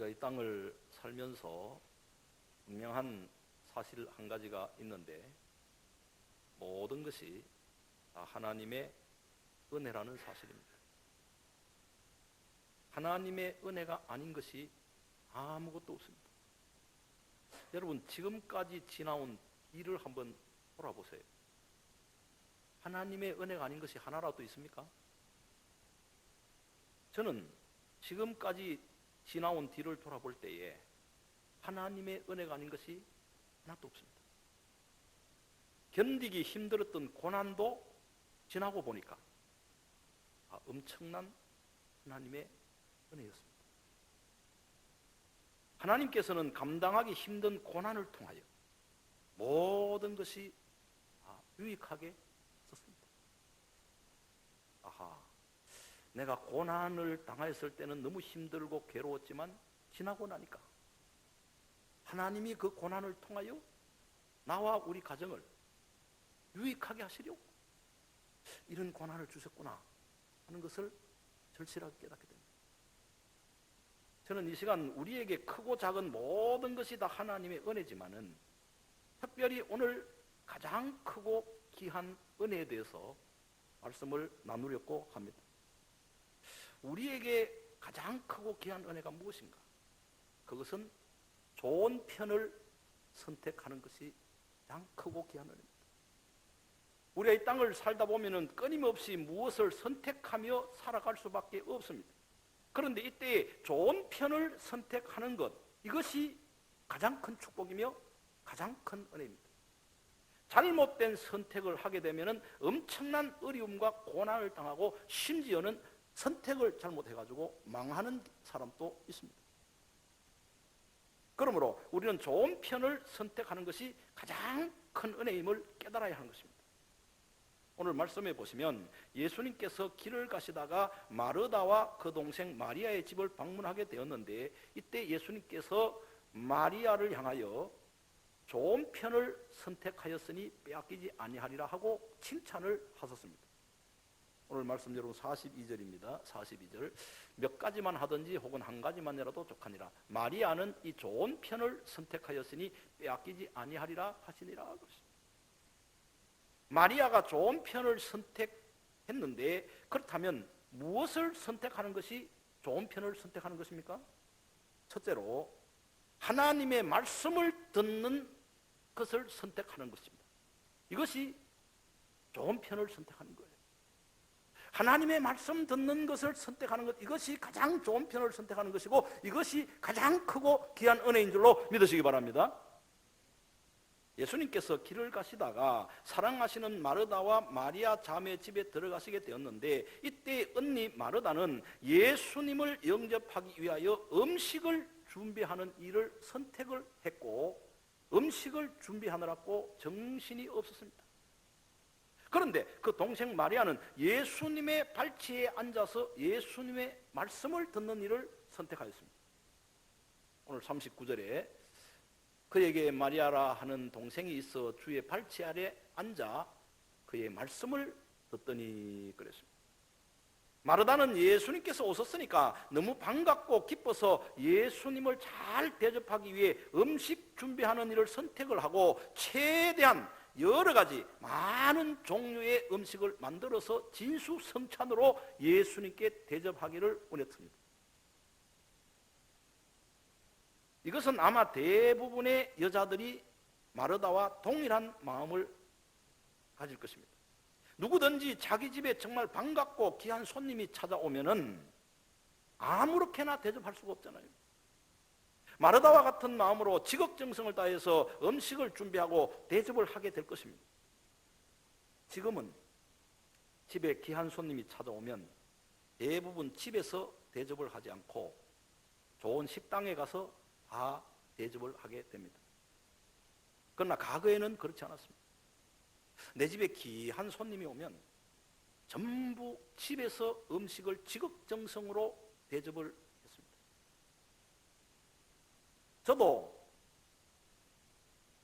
우리가 이 땅을 살면서 분명한 사실 한 가지가 있는데, 모든 것이 다 하나님의 은혜라는 사실입니다. 하나님의 은혜가 아닌 것이 아무것도 없습니다. 여러분, 지금까지 지나온 일을 한번 돌아보세요. 하나님의 은혜가 아닌 것이 하나라도 있습니까? 저는 지금까지 지나온 뒤를 돌아볼 때에 하나님의 은혜가 아닌 것이 하나도 없습니다. 견디기 힘들었던 고난도 지나고 보니까 엄청난 하나님의 은혜였습니다. 하나님께서는 감당하기 힘든 고난을 통하여 모든 것이 유익하게 썼습니다. 내가 고난을 당했을 때는 너무 힘들고 괴로웠지만 지나고 나니까 하나님이 그 고난을 통하여 나와 우리 가정을 유익하게 하시려고 이런 고난을 주셨구나 하는 것을 절실하게 깨닫게 됩니다. 저는 이 시간 우리에게 크고 작은 모든 것이 다 하나님의 은혜지만은 특별히 오늘 가장 크고 귀한 은혜에 대해서 말씀을 나누려고 합니다. 우리에게 가장 크고 귀한 은혜가 무엇인가? 그것은 좋은 편을 선택하는 것이 가장 크고 귀한 은혜입니다. 우리가 이 땅을 살다 보면은 끊임없이 무엇을 선택하며 살아갈 수밖에 없습니다. 그런데 이때 좋은 편을 선택하는 것, 이것이 가장 큰 축복이며 가장 큰 은혜입니다. 잘못된 선택을 하게 되면은 엄청난 어려움과 고난을 당하고 심지어는 선택을 잘못해가지고 망하는 사람도 있습니다. 그러므로 우리는 좋은 편을 선택하는 것이 가장 큰 은혜임을 깨달아야 하는 것입니다. 오늘 말씀해 보시면 예수님께서 길을 가시다가 마르다와 그 동생 마리아의 집을 방문하게 되었는데, 이때 예수님께서 마리아를 향하여 좋은 편을 선택하였으니 빼앗기지 아니하리라 하고 칭찬을 하셨습니다. 오늘 말씀 여러분 42절입니다. 42절. 몇 가지만 하든지 혹은 한 가지만이라도 족하니라. 마리아는 이 좋은 편을 선택하였으니 빼앗기지 아니하리라 하시니라. 그렇습니다. 마리아가 좋은 편을 선택했는데, 그렇다면 무엇을 선택하는 것이 좋은 편을 선택하는 것입니까? 첫째로 하나님의 말씀을 듣는 것을 선택하는 것입니다. 이것이 좋은 편을 선택하는 거예요. 하나님의 말씀 듣는 것을 선택하는 것, 이것이 가장 좋은 편을 선택하는 것이고, 이것이 가장 크고 귀한 은혜인 줄로 믿으시기 바랍니다. 예수님께서 길을 가시다가 사랑하시는 마르다와 마리아 자매 집에 들어가시게 되었는데, 이때 언니 마르다는 예수님을 영접하기 위하여 음식을 준비하는 일을 선택을 했고, 음식을 준비하느라고 정신이 없었습니다. 그런데 그 동생 마리아는 예수님의 발치에 앉아서 예수님의 말씀을 듣는 일을 선택하였습니다. 오늘 39절에 그에게 마리아라 하는 동생이 있어 주의 발치 아래 앉아 그의 말씀을 듣더니 그랬습니다. 마르다는 예수님께서 오셨으니까 너무 반갑고 기뻐서 예수님을 잘 대접하기 위해 음식 준비하는 일을 선택을 하고 최대한 여러 가지 많은 종류의 음식을 만들어서 진수성찬으로 예수님께 대접하기를 원했습니다. 이것은 아마 대부분의 여자들이 마르다와 동일한 마음을 가질 것입니다. 누구든지 자기 집에 정말 반갑고 귀한 손님이 찾아오면은 아무렇게나 대접할 수가 없잖아요. 마르다와 같은 마음으로 지극정성을 다해서 음식을 준비하고 대접을 하게 될 것입니다. 지금은 집에 귀한 손님이 찾아오면 대부분 집에서 대접을 하지 않고 좋은 식당에 가서 다 대접을 하게 됩니다. 그러나 과거에는 그렇지 않았습니다. 내 집에 귀한 손님이 오면 전부 집에서 음식을 지극정성으로 대접을 했습니다. 저도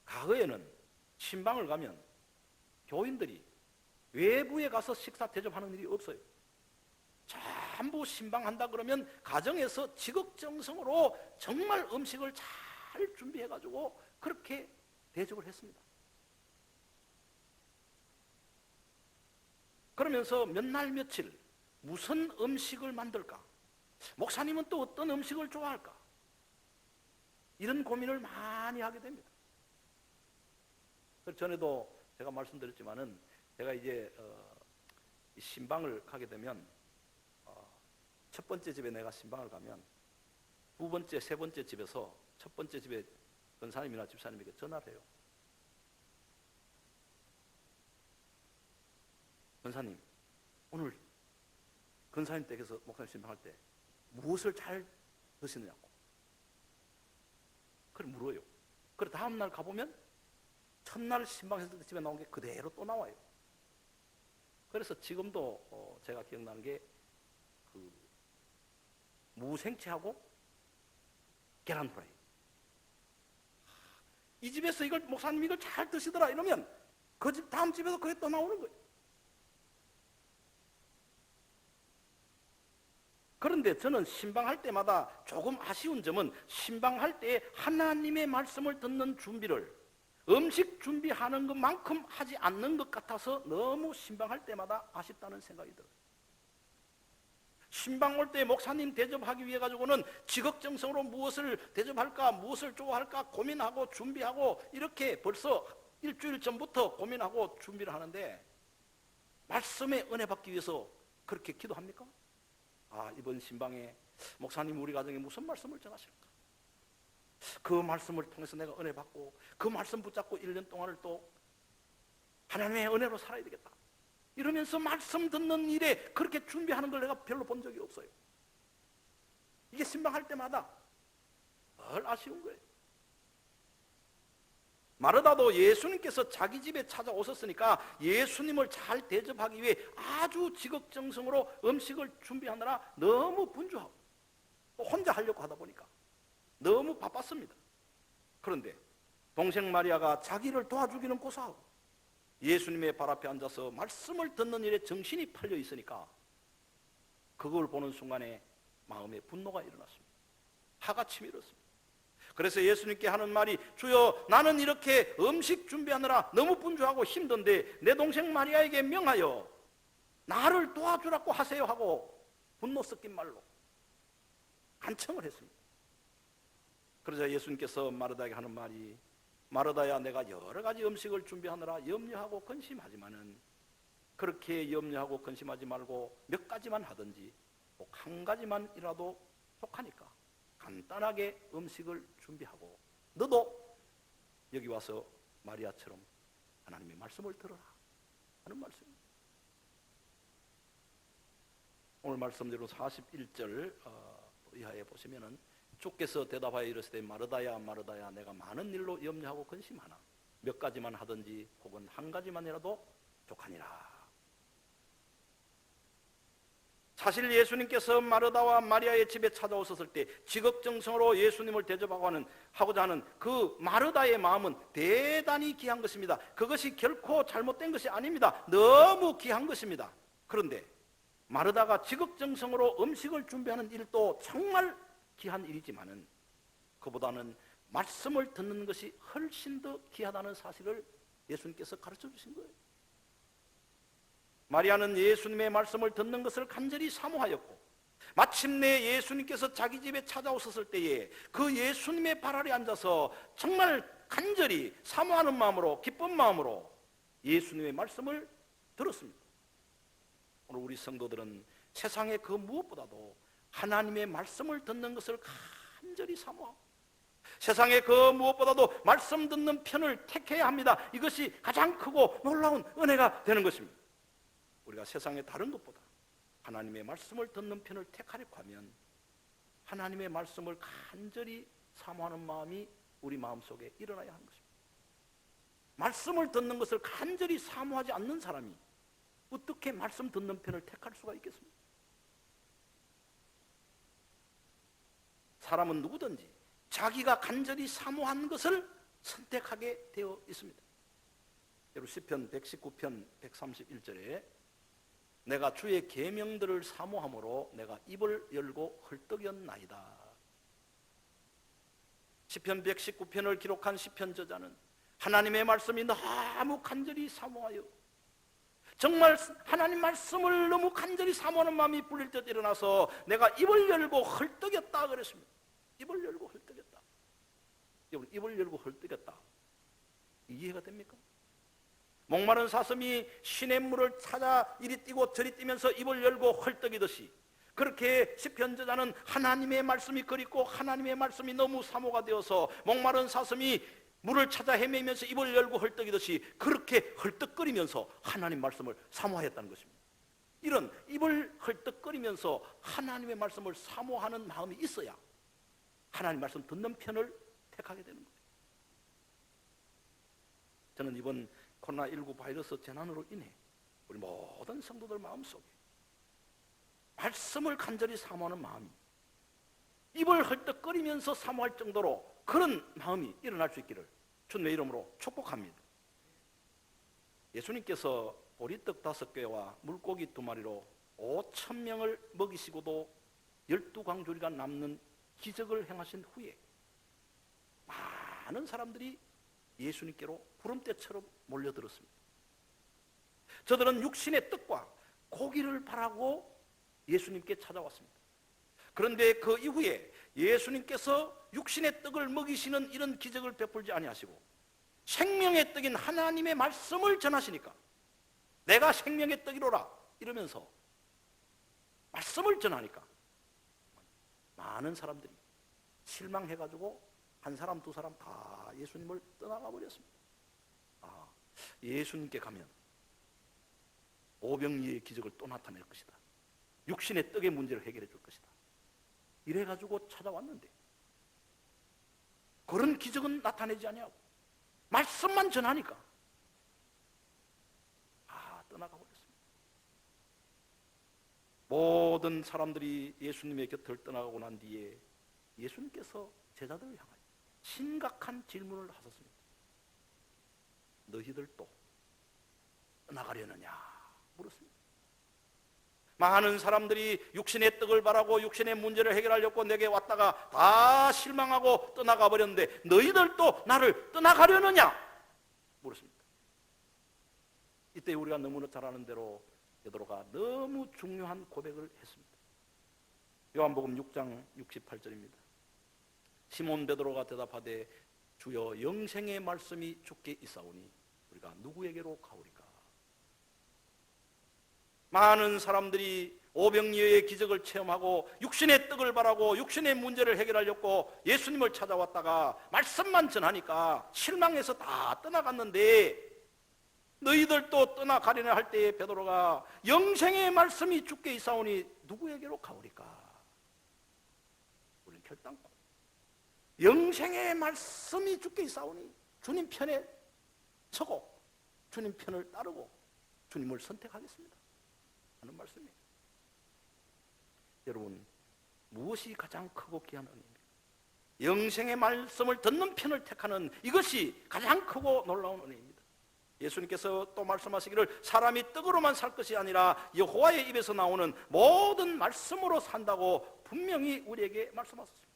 과거에는 신방을 가면 교인들이 외부에 가서 식사 대접하는 일이 없어요. 전부 신방한다 그러면 가정에서 지극정성으로 정말 음식을 잘 준비해가지고 그렇게 대접을 했습니다. 그러면서 몇 날 며칠 무슨 음식을 만들까? 목사님은 또 어떤 음식을 좋아할까? 이런 고민을 많이 하게 됩니다. 전에도 제가 말씀드렸지만은 제가 이제 신방을 가게 되면 첫 번째 집에 내가 신방을 가면 두 번째, 세 번째 집에서 첫 번째 집에 권사님이나 집사님에게 전화를 해요. 권사님, 오늘 권사님 댁에서 목사님 신방할 때 무엇을 잘 드시느냐고 그걸 물어요. 그래 다음날 가보면 첫날 신방했을 때 집에 나온 게 그대로 또 나와요. 그래서 지금도 제가 기억나는 게 그 무생채하고 계란 후라이. 이 집에서 이걸 목사님 이걸 잘 드시더라 이러면 그 집 다음 집에서 그게 또 나오는 거예요. 그런데 저는 신방할 때마다 조금 아쉬운 점은 신방할 때 하나님의 말씀을 듣는 준비를 음식 준비하는 것만큼 하지 않는 것 같아서 너무 신방할 때마다 아쉽다는 생각이 들어요. 신방 올 때 목사님 대접하기 위해 가지고는 지극정성으로 무엇을 대접할까, 무엇을 좋아할까 고민하고 준비하고 이렇게 벌써 일주일 전부터 고민하고 준비를 하는데 말씀의 은혜 받기 위해서 그렇게 기도합니까? 아, 이번 신방에 목사님 우리 가정에 무슨 말씀을 전하실까? 그 말씀을 통해서 내가 은혜 받고 그 말씀 붙잡고 1년 동안을 또 하나님의 은혜로 살아야 되겠다 이러면서 말씀 듣는 일에 그렇게 준비하는 걸 내가 별로 본 적이 없어요. 이게 신방할 때마다 늘 아쉬운 거예요. 마르다도 예수님께서 자기 집에 찾아오셨으니까 예수님을 잘 대접하기 위해 아주 지극정성으로 음식을 준비하느라 너무 분주하고 또 혼자 하려고 하다 보니까 너무 바빴습니다. 그런데 동생 마리아가 자기를 도와주기는 고사하고 예수님의 발 앞에 앉아서 말씀을 듣는 일에 정신이 팔려 있으니까 그걸 보는 순간에 마음에 분노가 일어났습니다. 화가 치밀었습니다. 그래서 예수님께 하는 말이 주여 나는 이렇게 음식 준비하느라 너무 분주하고 힘든데 내 동생 마리아에게 명하여 나를 도와주라고 하세요 하고 분노 섞인 말로 간청을 했습니다. 그러자 예수님께서 마르다에게 하는 말이 마르다야 내가 여러 가지 음식을 준비하느라 염려하고 근심하지만은 그렇게 염려하고 근심하지 말고 몇 가지만 하든지 꼭 한 가지만이라도 족하니까 간단하게 음식을 준비하고 너도 여기 와서 마리아처럼 하나님의 말씀을 들어라 하는 말씀입니다. 오늘 말씀대로 41절 이하에 보시면은 주께서 대답하여 이르시되 마르다야 마르다야 내가 많은 일로 염려하고 근심하나 몇 가지만 하든지 혹은 한 가지만이라도 족하니라. 사실 예수님께서 마르다와 마리아의 집에 찾아오셨을 때 지극정성으로 예수님을 대접하고자 하는 그 마르다의 마음은 대단히 귀한 것입니다. 그것이 결코 잘못된 것이 아닙니다. 너무 귀한 것입니다. 그런데 마르다가 지극정성으로 음식을 준비하는 일도 정말 귀한 일이지만은 그보다는 말씀을 듣는 것이 훨씬 더 귀하다는 사실을 예수님께서 가르쳐 주신 거예요. 마리아는 예수님의 말씀을 듣는 것을 간절히 사모하였고 마침내 예수님께서 자기 집에 찾아오셨을 때에 그 예수님의 발 아래 앉아서 정말 간절히 사모하는 마음으로 기쁜 마음으로 예수님의 말씀을 들었습니다. 오늘 우리 성도들은 세상의 그 무엇보다도 하나님의 말씀을 듣는 것을 간절히 사모하고 세상의 그 무엇보다도 말씀 듣는 편을 택해야 합니다. 이것이 가장 크고 놀라운 은혜가 되는 것입니다. 우리가 세상의 다른 것보다 하나님의 말씀을 듣는 편을 택하려고 하면 하나님의 말씀을 간절히 사모하는 마음이 우리 마음속에 일어나야 하는 것입니다. 말씀을 듣는 것을 간절히 사모하지 않는 사람이 어떻게 말씀 듣는 편을 택할 수가 있겠습니까? 사람은 누구든지 자기가 간절히 사모한 것을 선택하게 되어 있습니다. 여러분 시편 119편 131절에 내가 주의 계명들을 사모함으로 내가 입을 열고 헐떡였나이다. 시편 119편을 기록한 시편 저자는 하나님의 말씀이 너무 간절히 사모하여, 정말 하나님 말씀을 너무 간절히 사모하는 마음이 불릴 듯 일어나서 내가 입을 열고 헐떡였다 그랬습니다. 입을 열고 헐떡였다. 입을 열고 헐떡였다. 이해가 됩니까? 목마른 사슴이 시냇물을 찾아 이리 뛰고 저리 뛰면서 입을 열고 헐떡이듯이, 그렇게 시편 저자는 하나님의 말씀이 그립고 하나님의 말씀이 너무 사모가 되어서 목마른 사슴이 물을 찾아 헤매면서 입을 열고 헐떡이듯이 그렇게 헐떡거리면서 하나님 말씀을 사모하였다는 것입니다. 이런 입을 헐떡거리면서 하나님의 말씀을 사모하는 마음이 있어야 하나님 말씀 듣는 편을 택하게 되는 거예요. 저는 이번 코로나19 바이러스 재난으로 인해 우리 모든 성도들 마음속에 말씀을 간절히 사모하는 마음이, 입을 헐떡거리면서 사모할 정도로 그런 마음이 일어날 수 있기를 주님의 이름으로 축복합니다. 예수님께서 보리떡 5개와 물고기 2마리로 5,000명을 먹이시고도 12광주리가 남는 기적을 행하신 후에 많은 사람들이 예수님께로 구름대처럼 몰려들었습니다. 저들은 육신의 떡과 고기를 바라고 예수님께 찾아왔습니다. 그런데 그 이후에 예수님께서 육신의 떡을 먹이시는 이런 기적을 베풀지 아니하시고 생명의 떡인 하나님의 말씀을 전하시니까 내가 생명의 떡이로라 이러면서 말씀을 전하니까 많은 사람들이 실망해가지고 한 사람 두 사람 다 예수님을 떠나가 버렸습니다. 예수님께 가면 오병이의 기적을 또 나타낼 것이다. 육신의 떡의 문제를 해결해 줄 것이다. 이래가지고 찾아왔는데 그런 기적은 나타내지 아니하고 말씀만 전하니까 떠나가 버렸습니다. 모든 사람들이 예수님의 곁을 떠나가고 난 뒤에 예수님께서 제자들을 향하여 심각한 질문을 하셨습니다. 너희들도 떠나가려느냐 물었습니다. 많은 사람들이 육신의 떡을 바라고 육신의 문제를 해결하려고 내게 왔다가 다 실망하고 떠나가 버렸는데 너희들도 나를 떠나가려느냐 물었습니다. 이때 우리가 너무나 잘 아는 대로 베드로가 너무 중요한 고백을 했습니다. 요한복음 6장 68절입니다. 시몬 베드로가 대답하되 주여 영생의 말씀이 주께 있사오니 우리가 누구에게로 가오리까? 많은 사람들이 오병이어의 기적을 체험하고 육신의 떡을 바라고 육신의 문제를 해결하려고 예수님을 찾아왔다가 말씀만 전하니까 실망해서 다 떠나갔는데 너희들도 떠나가려나 할 때에 베드로가 영생의 말씀이 주께 있사오니 누구에게로 가오리까? 우리는 결단코 영생의 말씀이 주께 있사오니 주님 편에 서고 주님 편을 따르고 주님을 선택하겠습니다 하는 말씀이에요. 여러분, 무엇이 가장 크고 귀한 은혜입니까? 영생의 말씀을 듣는 편을 택하는 이것이 가장 크고 놀라운 은혜입니다. 예수님께서 또 말씀하시기를 사람이 떡으로만 살 것이 아니라 여호와의 입에서 나오는 모든 말씀으로 산다고 분명히 우리에게 말씀하셨습니다.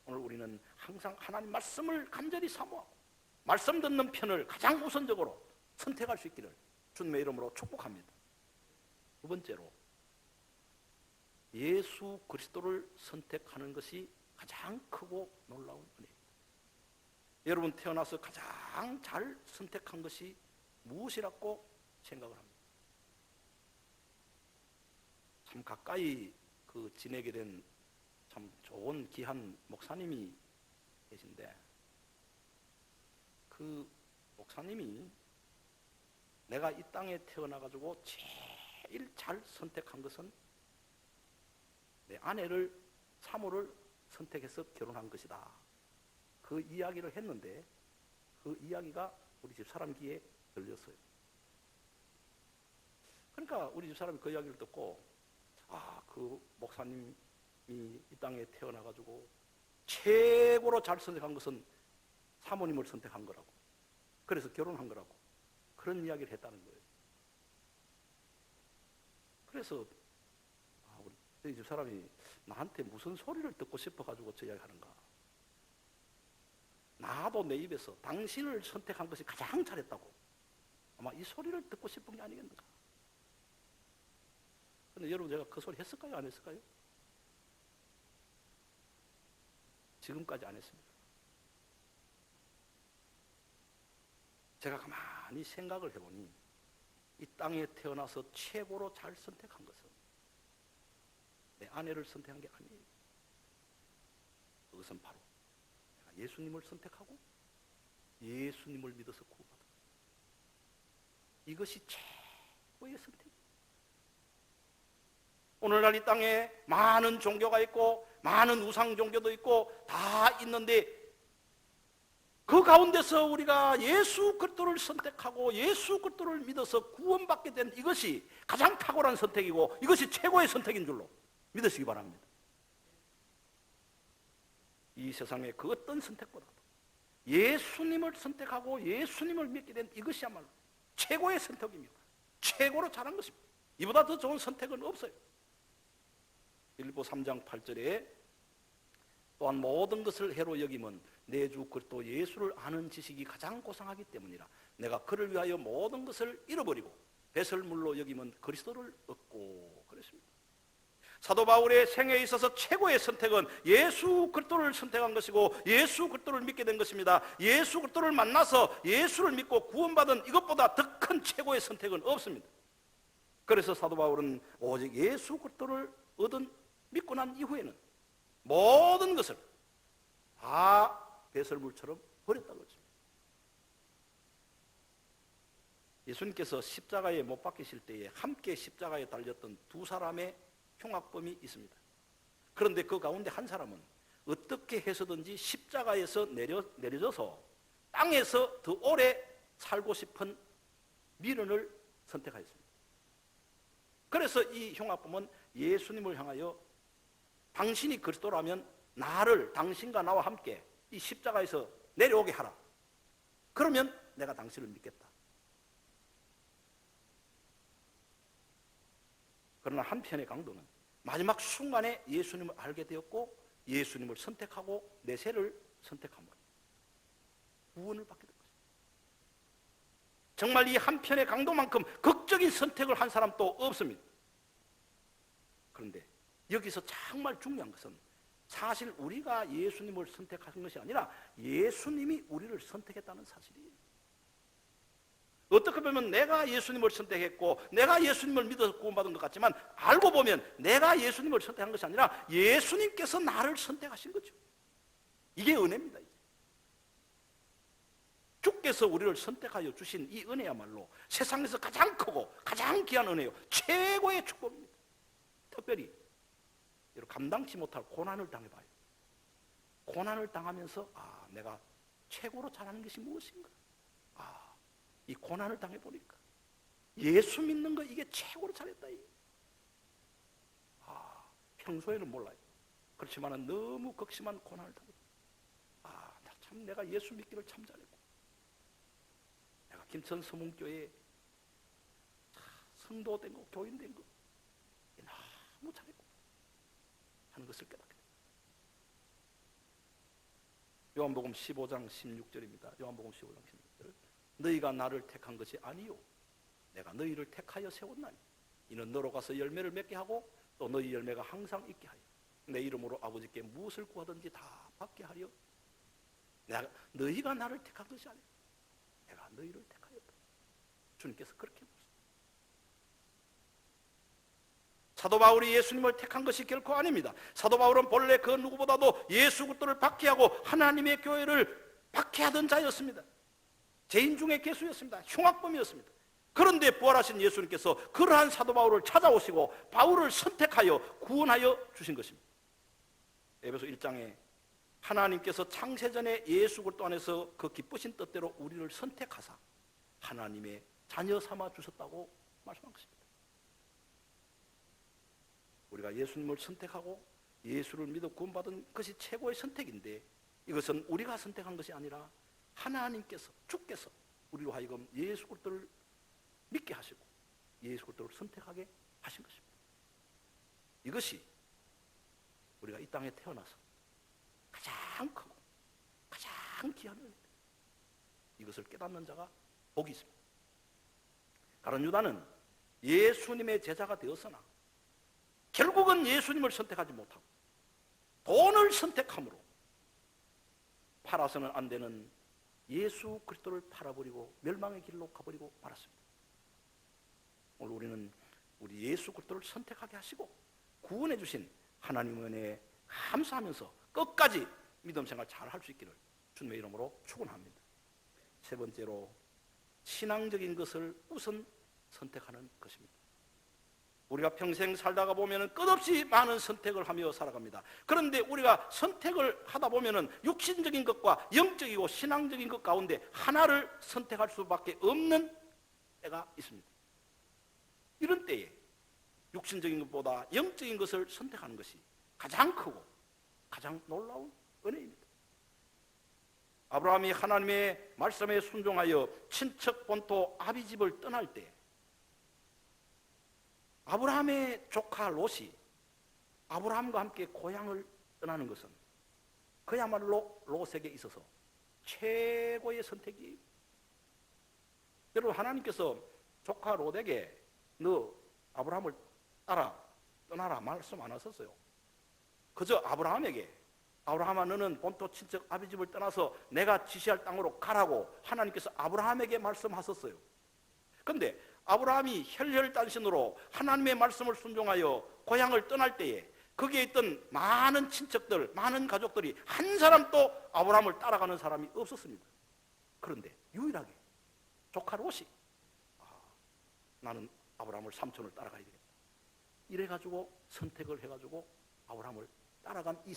오늘 우리는 항상 하나님 말씀을 간절히 사모하고 말씀 듣는 편을 가장 우선적으로 선택할 수 있기를 주님의 이름으로 축복합니다. 두 번째로 예수 그리스도를 선택하는 것이 가장 크고 놀라운 은혜입니다. 여러분 태어나서 가장 잘 선택한 것이 무엇이라고 생각을 합니다. 참 가까이 지내게 된 참 좋은 귀한 목사님이 계신데 그 목사님이 내가 이 땅에 태어나가지고 제일 잘 선택한 것은 내 아내를 사모를 선택해서 결혼한 것이다. 그 이야기를 했는데 그 이야기가 우리 집 사람 귀에 들렸어요. 그러니까 우리 집 사람이 그 이야기를 듣고 그 목사님이 이 땅에 태어나가지고 최고로 잘 선택한 것은 사모님을 선택한 거라고, 그래서 결혼한 거라고 그런 이야기를 했다는 거예요. 그래서 우리 집 사람이 나한테 무슨 소리를 듣고 싶어가지고 저 이야기하는가. 나도 내 입에서 당신을 선택한 것이 가장 잘했다고 아마 이 소리를 듣고 싶은 게 아니겠는가. 근데 여러분, 제가 그 소리 했을까요? 안 했을까요? 지금까지 안 했습니다. 제가 가만히 생각을 해보니 이 땅에 태어나서 최고로 잘 선택한 것은 내 아내를 선택한 게 아니에요. 그것은 바로 내가 예수님을 선택하고 예수님을 믿어서 구원받은 것. 이것이 최고의 선택이에요. 오늘날 이 땅에 많은 종교가 있고 많은 우상 종교도 있고 다 있는데 그 가운데서 우리가 예수 그리스도를 선택하고 예수 그리스도를 믿어서 구원받게 된 이것이 가장 탁월한 선택이고 이것이 최고의 선택인 줄로 믿으시기 바랍니다. 이 세상의 그 어떤 선택보다도 예수님을 선택하고 예수님을 믿게 된 이것이야말로 최고의 선택이며 최고로 잘한 것입니다. 이보다 더 좋은 선택은 없어요. 빌립보 3장 8절에 또한 모든 것을 해로 여김은 내 주 그리스도 예수를 아는 지식이 가장 고상하기 때문이라. 내가 그를 위하여 모든 것을 잃어버리고 배설물로 여김은 그리스도를 얻고 그랬습니다. 사도 바울의 생애에 있어서 최고의 선택은 예수 그리스도를 선택한 것이고 예수 그리스도를 믿게 된 것입니다. 예수 그리스도를 만나서 예수를 믿고 구원받은 이것보다 더 큰 최고의 선택은 없습니다. 그래서 사도 바울은 오직 예수 그리스도를 믿고 난 이후에는 모든 것을 다 배설물처럼 버렸다고 했습니다. 예수님께서 십자가에 못 박히실 때에 함께 십자가에 달렸던 두 사람의 흉악범이 있습니다. 그런데 그 가운데 한 사람은 어떻게 해서든지 십자가에서 내려져서 땅에서 더 오래 살고 싶은 미련을 선택하였습니다. 그래서 이 흉악범은 예수님을 향하여 당신이 그리스도라면 나를 당신과 나와 함께 이 십자가에서 내려오게 하라. 그러면 내가 당신을 믿겠다. 그러나 한편의 강도는 마지막 순간에 예수님을 알게 되었고 예수님을 선택하고 내세를 선택함으로 구원을 받게 된 것입니다. 정말 이 한편의 강도만큼 극적인 선택을 한 사람 또 없습니다. 그런데 여기서 정말 중요한 것은 사실 우리가 예수님을 선택한 것이 아니라 예수님이 우리를 선택했다는 사실이에요. 어떻게 보면 내가 예수님을 선택했고 내가 예수님을 믿어서 구원받은 것 같지만 알고 보면 내가 예수님을 선택한 것이 아니라 예수님께서 나를 선택하신 거죠. 이게 은혜입니다. 주께서 우리를 선택하여 주신 이 은혜야말로 세상에서 가장 크고 가장 귀한 은혜요, 최고의 축복입니다. 특별히 감당치 못할 고난을 당해봐요. 고난을 당하면서 내가 최고로 잘하는 것이 무엇인가? 이 고난을 당해보니까 예수 믿는 거 이게 최고로 잘했다. 평소에는 몰라요. 그렇지만 너무 극심한 고난을 당했다. 참 내가 예수 믿기를 참 잘했고 내가 김천 서문교회 성도 된 거, 교인 된 거 너무 잘했고 하는 것을 깨닫게 됩니다. 요한복음 15장 16절입니다. 요한복음 15장 16절. 너희가 나를 택한 것이 아니요 내가 너희를 택하여 세웠나니 이는 너로 가서 열매를 맺게 하고 또 너희 열매가 항상 있게 하여 내 이름으로 아버지께 무엇을 구하든지 다 받게 하려. 너희가 나를 택한 것이 아니라 내가 너희를 택하였다. 주님께서 그렇게 말씀하셨습니다. 사도 바울이 예수님을 택한 것이 결코 아닙니다. 사도 바울은 본래 그 누구보다도 예수 그리스도를 박해하고 하나님의 교회를 박해하던 자였습니다. 죄인 중에 괴수였습니다. 흉악범이었습니다. 그런데 부활하신 예수님께서 그러한 사도 바울을 찾아오시고 바울을 선택하여 구원하여 주신 것입니다. 에베소 1장에 하나님께서 창세전에 예수 그리스도 안에서 그 기쁘신 뜻대로 우리를 선택하사 하나님의 자녀 삼아 주셨다고 말씀한 것입니다. 우리가 예수님을 선택하고 예수를 믿어 구원받은 것이 최고의 선택인데 이것은 우리가 선택한 것이 아니라 하나님께서, 주께서 우리로 하여금 예수 그리스도를 믿게 하시고 예수 그리스도를 선택하게 하신 것입니다. 이것이 우리가 이 땅에 태어나서 가장 크고 가장 귀한 은혜입니다. 이것을 깨닫는 자가 복이 있습니다. 가룟 유다는 예수님의 제자가 되었으나 결국은 예수님을 선택하지 못하고 돈을 선택함으로 팔아서는 안 되는 예수 그리스도를 팔아버리고 멸망의 길로 가버리고 말았습니다. 오늘 우리는 우리 예수 그리스도를 선택하게 하시고 구원해 주신 하나님의 은혜에 감사하면서 끝까지 믿음 생활 잘 할 수 있기를 주님의 이름으로 축원합니다. 세 번째로 신앙적인 것을 우선 선택하는 것입니다. 우리가 평생 살다가 보면 끝없이 많은 선택을 하며 살아갑니다. 그런데 우리가 선택을 하다 보면 육신적인 것과 영적이고 신앙적인 것 가운데 하나를 선택할 수밖에 없는 때가 있습니다. 이런 때에 육신적인 것보다 영적인 것을 선택하는 것이 가장 크고 가장 놀라운 은혜입니다. 아브라함이 하나님의 말씀에 순종하여 친척 본토 아비집을 떠날 때 아브라함의 조카 롯이 아브라함과 함께 고향을 떠나는 것은 그야말로 롯에게 있어서 최고의 선택이. 여러분, 하나님께서 조카 롯에게 너 아브라함을 따라 떠나라 말씀 안 하셨어요. 그저 아브라함에게 아브라함아 너는 본토 친척 아비집을 떠나서 내가 지시할 땅으로 가라고 하나님께서 아브라함에게 말씀하셨어요. 그런데 아브라함이 혈혈단신으로 하나님의 말씀을 순종하여 고향을 떠날 때에 거기에 있던 많은 친척들, 많은 가족들이 한 사람도 아브라함을 따라가는 사람이 없었습니다. 그런데 유일하게 조카 롯이 나는 아브라함을 삼촌을 따라가야 되겠다. 이래가지고 선택을 해가지고 아브라함을 따라간 이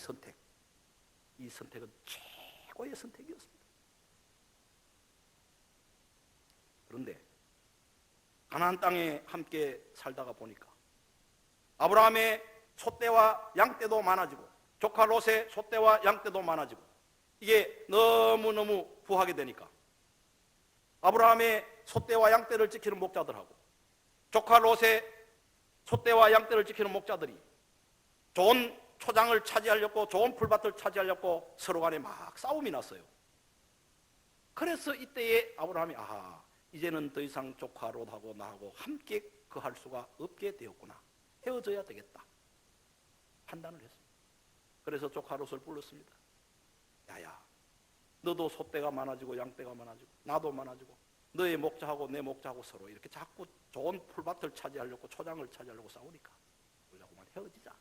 선택은 최고의 선택이었습니다. 그런데 가나안 땅에 함께 살다가 보니까 아브라함의 소떼와 양떼도 많아지고 조카 롯의 소떼와 양떼도 많아지고 이게 너무너무 부하게 되니까 아브라함의 소떼와 양떼를 지키는 목자들하고 조카 롯의 소떼와 양떼를 지키는 목자들이 좋은 초장을 차지하려고 좋은 풀밭을 차지하려고 서로 간에 막 싸움이 났어요. 그래서 이때에 아브라함이 이제는 더 이상 조카 롯하고 나하고 함께 거할 수가 없게 되었구나. 헤어져야 되겠다. 판단을 했습니다. 그래서 조카 롯을 불렀습니다. 야야, 너도 소떼가 많아지고 양떼가 많아지고 나도 많아지고 너의 목자하고 내 목자하고 서로 이렇게 자꾸 좋은 풀밭을 차지하려고 초장을 차지하려고 싸우니까 우리가 그만 헤어지자.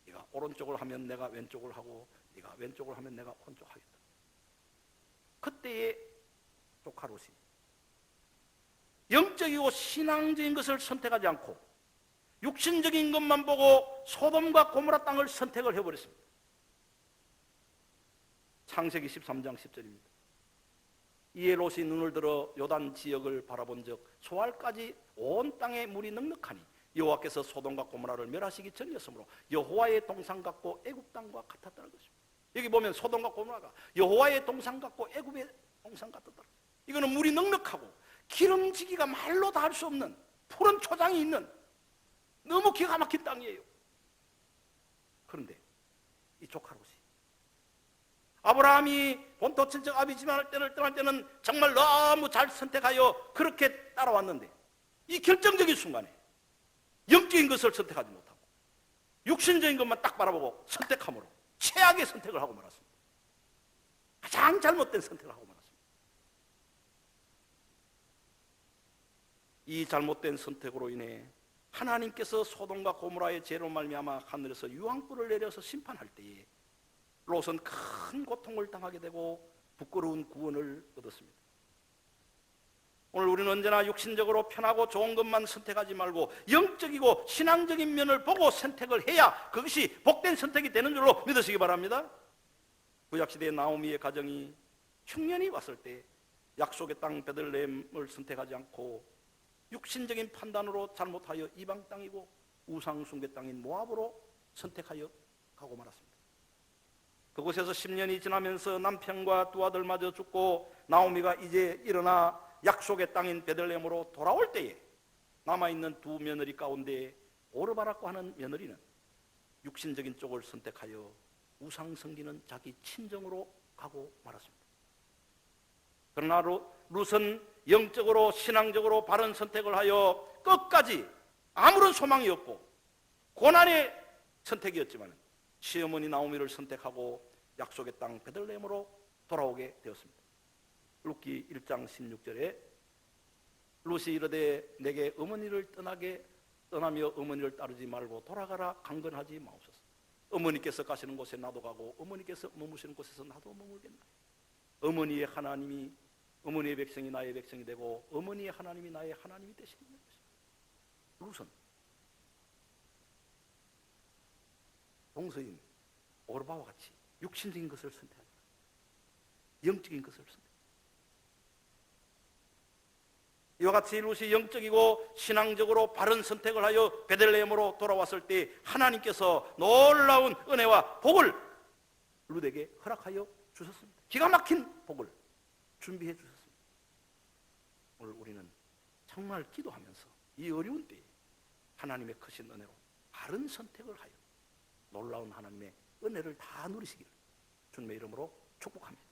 네가 오른쪽을 하면 내가 왼쪽을 하고 네가 왼쪽을 하면 내가 오른쪽 하겠다. 그때의 조카 롯이 영적이고 신앙적인 것을 선택하지 않고 육신적인 것만 보고 소돔과 고모라 땅을 선택을 해버렸습니다. 창세기 13장 10절입니다. 이에 롯이 눈을 들어 요단 지역을 바라본 적 소알까지 온 땅에 물이 넉넉하니 여호와께서 소돔과 고모라를 멸하시기 전이었으므로 여호와의 동상 같고 애굽 땅과 같았다는 것입니다. 여기 보면 소돔과 고모라가 여호와의 동상 같고 애굽의 동상 같았다. 이거는 물이 넉넉하고 기름지기가 말로 다 할 수 없는 푸른 초장이 있는 너무 기가 막힌 땅이에요. 그런데 이 조카 롯이 아브라함이 본토 친척 아비집을 떠날 때는 정말 너무 잘 선택하여 그렇게 따라왔는데 이 결정적인 순간에 영적인 것을 선택하지 못하고 육신적인 것만 딱 바라보고 선택함으로 최악의 선택을 하고 말았습니다. 가장 잘못된 선택을 하고 말았습니다. 이 잘못된 선택으로 인해 하나님께서 소돔과 고모라의 죄로 말미암아 하늘에서 유황불을 내려서 심판할 때에 롯은 큰 고통을 당하게 되고 부끄러운 구원을 얻었습니다. 오늘 우리는 언제나 육신적으로 편하고 좋은 것만 선택하지 말고 영적이고 신앙적인 면을 보고 선택을 해야 그것이 복된 선택이 되는 줄로 믿으시기 바랍니다. 구약시대의 나오미의 가정이 흉년이 왔을 때 약속의 땅 베들레헴을 선택하지 않고 육신적인 판단으로 잘못하여 이방 땅이고 우상 숭배 땅인 모압으로 선택하여 가고 말았습니다. 그곳에서 10년이 지나면서 남편과 두 아들마저 죽고 나오미가 이제 일어나 약속의 땅인 베들레헴으로 돌아올 때에 남아있는 두 며느리 가운데 오르바라고 하는 며느리는 육신적인 쪽을 선택하여 우상 섬기는 자기 친정으로 가고 말았습니다. 그러나 룻은 영적으로 신앙적으로 바른 선택을 하여 끝까지 아무런 소망이 없고 고난의 선택이었지만 시어머니 나오미를 선택하고 약속의 땅 베들레헴으로 돌아오게 되었습니다. 룻기 1장 16절에 룻이 이르되 내게 어머니를 떠나며 어머니를 따르지 말고 돌아가라 강건하지 마옵소서. 어머니께서 가시는 곳에 나도 가고 어머니께서 머무시는 곳에서 나도 머물겠나. 어머니의 하나님이 어머니의 백성이 나의 백성이 되고 어머니의 하나님이 나의 하나님이 되시는 것입니다. 룻은 동서인 오르바와 같이 육신적인 것을 선택하지 영적인 것을 선택합니다. 이와 같이 룻이 영적이고 신앙적으로 바른 선택을 하여 베들레헴으로 돌아왔을 때 하나님께서 놀라운 은혜와 복을 룻에게 허락하여 주셨습니다. 기가 막힌 복을 준비해 주셨습니다. 오늘 우리는 정말 기도하면서 이 어려운 때에 하나님의 크신 은혜로 바른 선택을 하여 놀라운 하나님의 은혜를 다 누리시기를 주님의 이름으로 축복합니다.